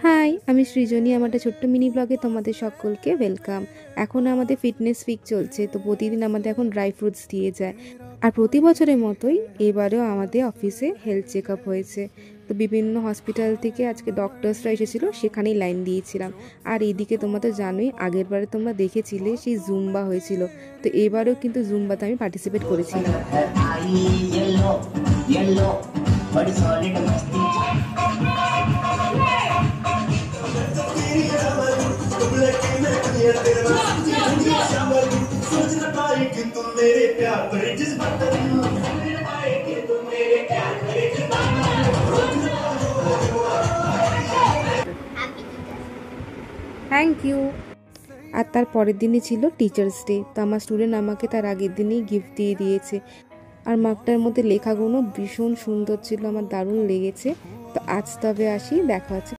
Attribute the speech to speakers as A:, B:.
A: High, আমি সৃজনী। আমার একটা ছোট্ট মিনি ব্লগে তোমাদের সকলকে ওয়েলকাম। এখন আমাদের ফিটনেস উইক চলছে, তো প্রতিদিন আমাদের এখন ড্রাই ফ্রুটস দিয়ে যায়। আর প্রতি বছরের মতোই এবারেও আমাদের অফিসে হেলথ চেক আপ হয়েছে। তো বিভিন্ন হসপিটাল থেকে আজকে ডক্টরসরা এসেছিলো, সেখানেই লাইন দিয়েছিলাম। আর এইদিকে তোমরা তো জানোই, আগের বারে তোমরা দেখেছিলে সেই জুম্বা হয়েছিল। তো এবারেও কিন্তু জুম্বাতে আমি পার্টিসিপেট করেছিলাম। Thank you. আর তার পরের দিনই ছিল টিচার্স ডে। তো আমার স্টুডেন্ট আমাকে তার আগের দিনই গিফট দিয়ে দিয়েছে। আর মাগটার মধ্যে লেখাগুলো ভীষণ সুন্দর ছিল, আমার দারুণ লেগেছে। তো আজ তবে আসি, দেখা হচ্ছে।